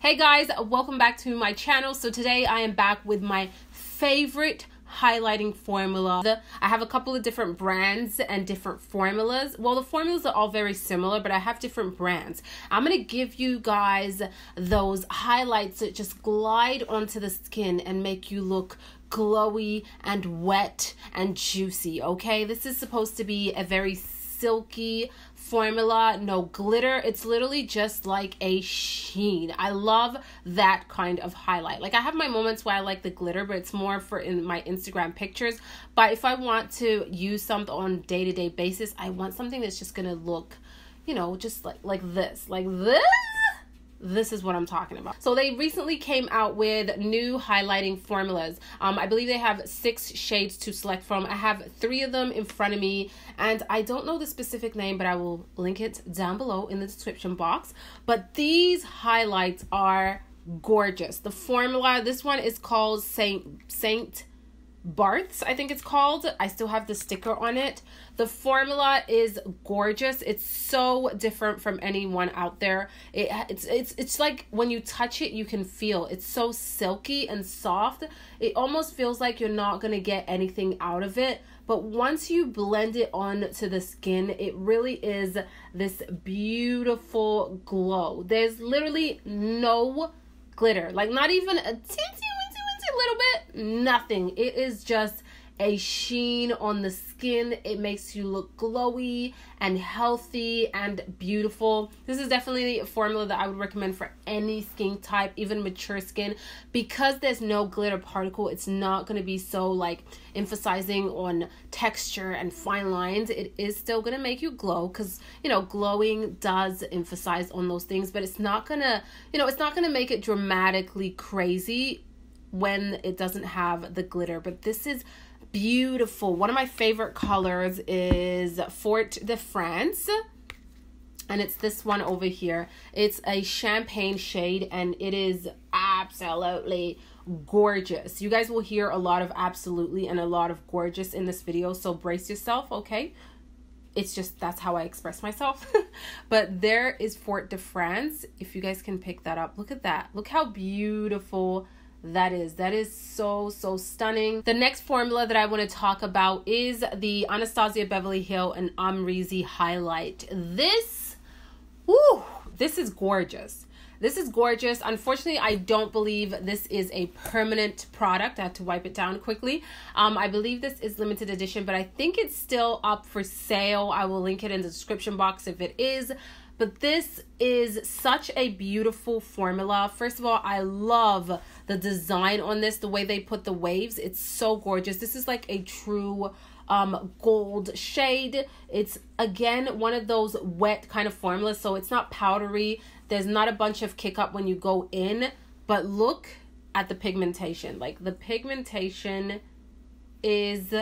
Hey guys, welcome back to my channel. So today I am back with my favorite highlighting formula. I have a couple of different brands and different formulas. Well, the formulas are all very similar, but I have different brands. I'm going to give you guys those highlights that just glide onto the skin and make you look glowy and wet and juicy, okay? This is supposed to be a very silky formula, no glitter. It's literally just like a sheen. I love that kind of highlight. Like, I have my moments where I like the glitter, but it's more for in my Instagram pictures. But if I want to use something on day-to-day basis, I want something that's just gonna look, you know, just like this. This is what I'm talking about. So they recently came out with new highlighting formulas. I believe they have 6 shades to select from. I have 3 of them in front of me, and I don't know the specific name, but I will link it down below in the description box. But these highlights are gorgeous. The formula, this one is called Saint Barth's, I think it's called. I still have the sticker on it. The formula is gorgeous. It's so different from anyone out there. It's like when you touch it, you can feel it's so silky and soft. It almost feels like you're not gonna get anything out of it. But once you blend it onto the skin, it really is this beautiful glow. There's literally no glitter, like not even a little bit, nothing. It is just a sheen on the skin. It makes you look glowy and healthy and beautiful. This is definitely a formula that I would recommend for any skin type, even mature skin, because there's no glitter particle. It's not going to be so like emphasizing on texture and fine lines. It is still going to make you glow, because you know, glowing does emphasize on those things, but it's not gonna, you know, it's not gonna make it dramatically crazy when it doesn't have the glitter. But this is beautiful. One of my favorite colors is Fort de France, and it's this one over here. It's a champagne shade, and it is absolutely gorgeous. You guys will hear a lot of absolutely and a lot of gorgeous in this video, so brace yourself, okay? It's just, that's how I express myself. But there is Fort de France, if you guys can pick that up. Look at that. Look how beautiful that is so stunning. The next formula that I want to talk about is the Anastasia Beverly Hill and Amrezy highlight. This is gorgeous. This is gorgeous. Unfortunately, I don't believe this is a permanent product. I have to wipe it down quickly. I believe this is limited edition, but I think it's still up for sale. I will link it in the description box if it is. But this is such a beautiful formula. First of all, I love the design on this, the way they put the waves. It's so gorgeous. This is like a true gold shade. It's, again, one of those wet kind of formulas, so it's not powdery. There's not a bunch of kick up when you go in, but look at the pigmentation. Like, the pigmentation is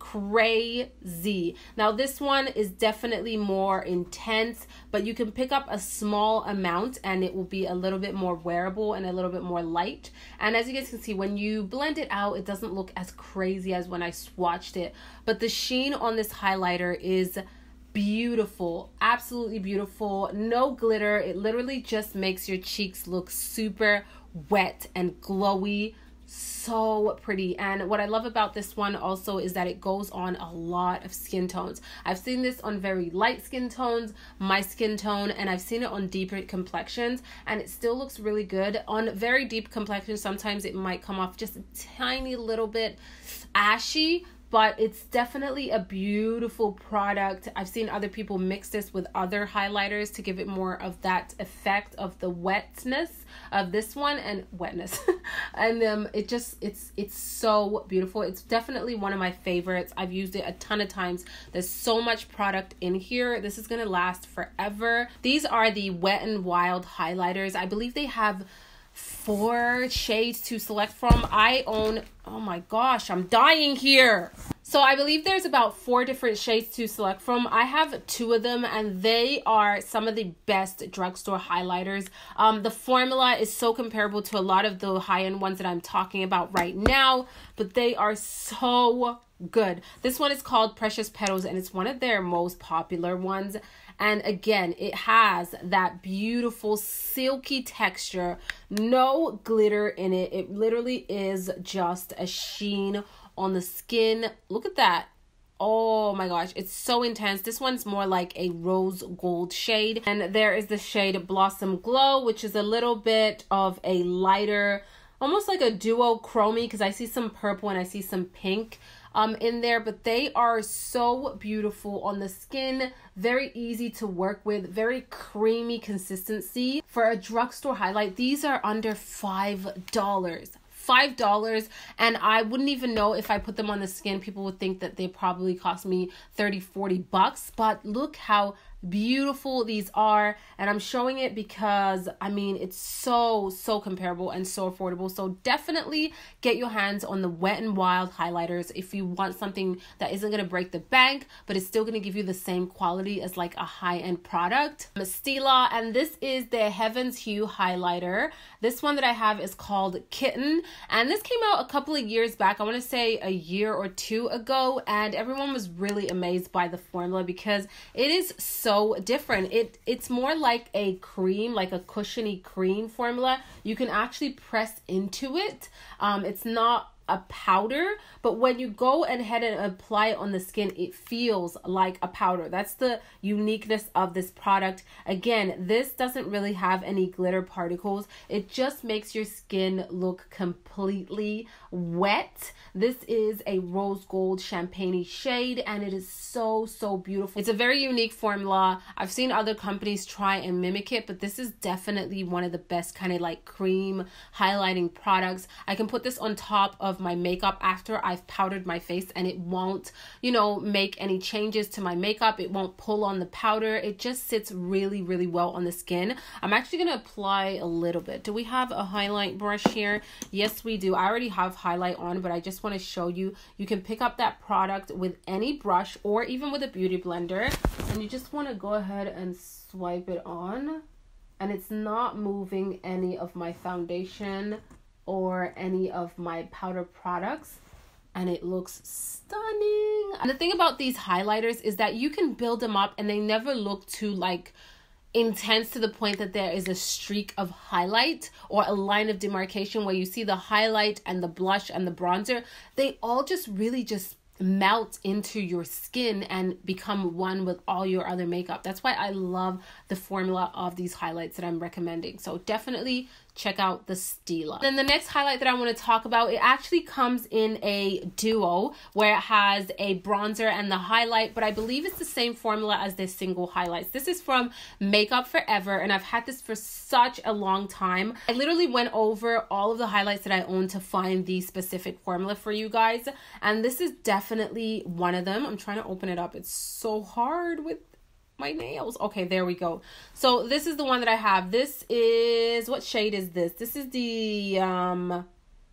crazy. Now this one is definitely more intense, but you can pick up a small amount and it will be a little bit more wearable and a little bit more light. And as you guys can see, when you blend it out, it doesn't look as crazy as when I swatched it. But the sheen on this highlighter is beautiful, absolutely beautiful. No glitter. It literally just makes your cheeks look super wet and glowy. So pretty. And what I love about this one also is that it goes on a lot of skin tones. I've seen this on very light skin tones, my skin tone, and I've seen it on deeper complexions, and it still looks really good. On very deep complexions, sometimes it might come off just a tiny little bit ashy, but it's definitely a beautiful product. I've seen other people mix this with other highlighters to give it more of that effect of the wetness of this one, and wetness. And it's so beautiful. It's definitely one of my favorites. I've used it a ton of times. There's so much product in here. This is gonna last forever. These are the Wet n Wild highlighters. I believe they have 4 shades to select from. I own, oh my gosh, I'm dying here. So I believe there's about 4 different shades to select from. I have 2 of them, and they are some of the best drugstore highlighters. The formula is so comparable to a lot of the high-end ones that I'm talking about right now, but they are so good. This one is called Precious Petals, and it's one of their most popular ones. And again, it has that beautiful silky texture, no glitter in it. It literally is just a sheen on the skin. Look at that. Oh my gosh, it's so intense. This one's more like a rose gold shade. And there is the shade Blossom Glow, which is a little bit of a lighter, almost like a duochrome, because I see some purple and I see some pink in there, but they are so beautiful on the skin. Very easy to work with, very creamy consistency. For a drugstore highlight, these are under $5. $5, and I wouldn't even know if I put them on the skin. People would think that they probably cost me 30-40 bucks, but look how beautiful these are. And I'm showing it because I mean it's so comparable and so affordable. So definitely get your hands on the Wet n Wild highlighters if you want something that isn't going to break the bank, but it's still going to give you the same quality as like a high-end product. Stila, and this is the Heaven's Hue highlighter. This one that I have is called Kitten, and this came out a couple of years back. I want to say a year or 2 ago, and everyone was really amazed by the formula because it is so different. It's more like a cream, like a cushiony cream formula. You can actually press into it. It's not a powder, but when you go ahead and apply it on the skin, it feels like a powder. That's the uniqueness of this product. Again, this doesn't really have any glitter particles. It just makes your skin look completely wet. This is a rose gold champagne shade, and it is so beautiful. It's a very unique formula. I've seen other companies try and mimic it, but this is definitely one of the best kind of like cream highlighting products. I can put this on top of my makeup after I've powdered my face, and it won't, you know, make any changes to my makeup. It won't pull on the powder. It just sits really well on the skin. I'm actually going to apply a little bit. Do we have a highlight brush here? Yes, we do. I already have highlight on, but I just want to show you, you can pick up that product with any brush or even with a beauty blender, and you just want to go ahead and swipe it on, and it's not moving any of my foundation or any of my powder products, and it looks stunning. And the thing about these highlighters is that you can build them up and they never look too like intense to the point that there is a streak of highlight or a line of demarcation where you see the highlight and the blush and the bronzer. They all just really just melt into your skin and become one with all your other makeup. That's why I love the formula of these highlights that I'm recommending. So definitely check out the Stila. Then the next highlight that I want to talk about, it actually comes in a duo where it has a bronzer and the highlight, but I believe it's the same formula as the single highlights. This is from Makeup Forever, and I've had this for such a long time. I literally went over all of the highlights that I own to find the specific formula for you guys, and this is definitely one of them. I'm trying to open it up. It's so hard with my nails. Okay, there we go. So this is the one that I have. This is, what shade is this? This is the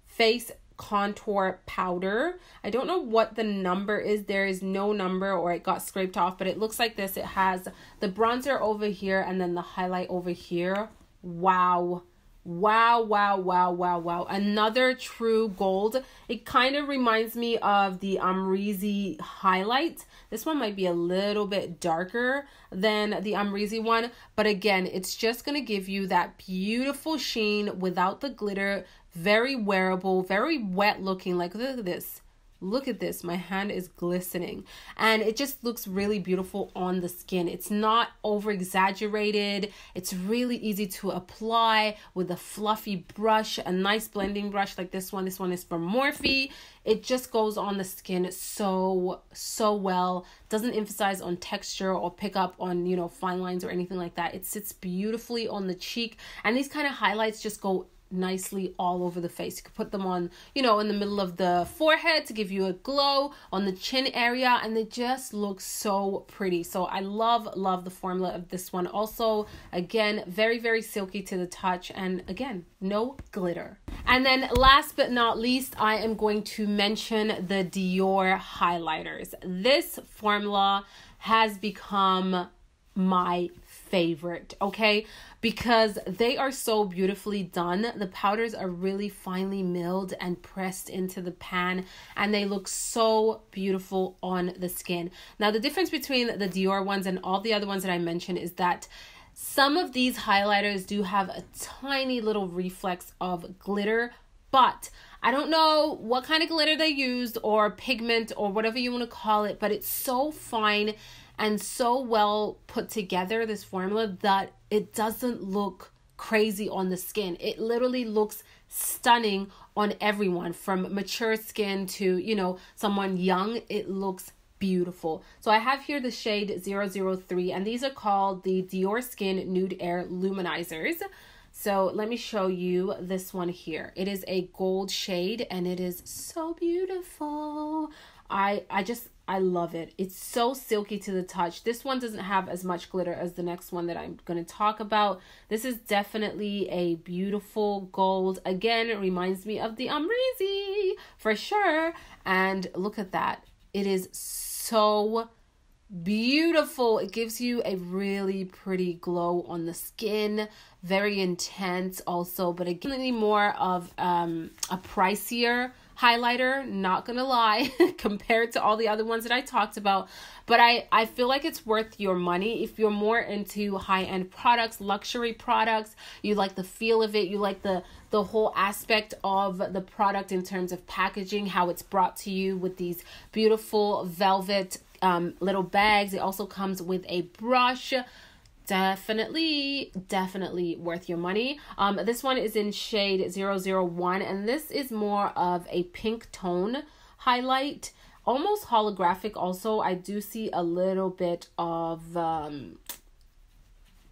face contour powder. I don't know what the number is. There is no number, or it got scraped off, but it looks like this. It has the bronzer over here and then the highlight over here. Wow. Wow. Another true gold. It kind of reminds me of the Amrezy highlight. This one might be a little bit darker than the Amrezy one, but again, it's just going to give you that beautiful sheen without the glitter. Very wearable, very wet looking. Like, look at this. Look at this. My hand is glistening, and it just looks really beautiful on the skin. It's not over exaggerated. It's really easy to apply with a fluffy brush, a nice blending brush like this one. This one is from Morphe. It just goes on the skin so well. Doesn't emphasize on texture or pick up on, you know, fine lines or anything like that. It sits beautifully on the cheek, and these kind of highlights just go nicely all over the face. You could put them on, you know, in the middle of the forehead to give you a glow, on the chin area, and they just look so pretty. So I love the formula of this one. Also, again, very silky to the touch, and again, no glitter. And then last but not least, I am going to mention the Dior highlighters. This formula has become my favorite, okay? Because they are so beautifully done. The powders are really finely milled and pressed into the pan, and they look so beautiful on the skin. Now, the difference between the Dior ones and all the other ones that I mentioned is that some of these highlighters do have a tiny little reflex of glitter, but I don't know what kind of glitter they used or pigment or whatever you want to call it, but it's so fine and so well put together, this formula, that it doesn't look crazy on the skin. It literally looks stunning on everyone, from mature skin to, you know, someone young. It looks beautiful. So I have here the shade 003, and these are called the Dior Skin Nude Air Luminizers. So let me show you this one here. It is a gold shade, and it is so beautiful. I love it. It's so silky to the touch. This one doesn't have as much glitter as the next one that I'm going to talk about. This is definitely a beautiful gold. Again, it reminds me of the Amrezy for sure. And look at that. It is so beautiful. It gives you a really pretty glow on the skin. Very intense also, but again, more of a pricier highlighter, not gonna lie, compared to all the other ones that I talked about. But I feel like it's worth your money if you're more into high-end products, luxury products. You like the feel of it, you like the whole aspect of the product in terms of packaging, how it's brought to you with these beautiful velvet little bags. It also comes with a brush. Definitely worth your money. This one is in shade 001, and this is more of a pink tone highlight, almost holographic. Also, I do see a little bit of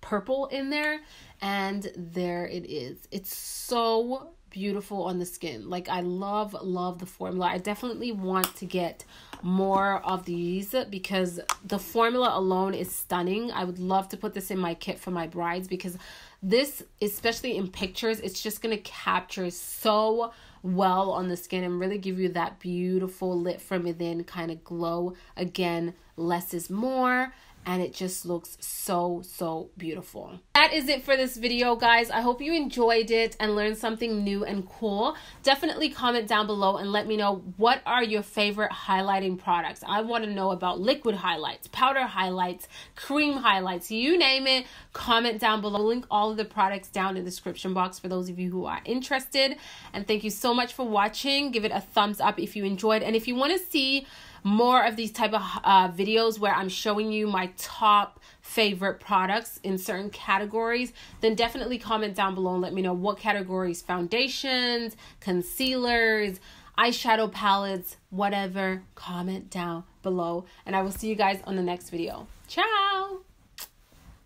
purple in there, and there it is. It's so beautiful on the skin. Like, I love the formula. I definitely want to get more of these because the formula alone is stunning. I would love to put this in my kit for my brides, because this, especially in pictures, it's just going to capture so well on the skin and really give you that beautiful lit from within kind of glow. Again, less is more, and it just looks so beautiful. That is it for this video, guys. I hope you enjoyed it and learned something new and cool. Definitely comment down below and let me know, what are your favorite highlighting products? I want to know about liquid highlights, powder highlights, cream highlights, you name it. Comment down below. I'll link all of the products down in the description box for those of you who are interested. And thank you so much for watching. Give it a thumbs up if you enjoyed, and if you want to see more of these type of videos where I'm showing you my top favorite products in certain categories, then definitely comment down below and let me know what categories: foundations, concealers, eyeshadow palettes, whatever. Comment down below, and I will see you guys on the next video. Ciao!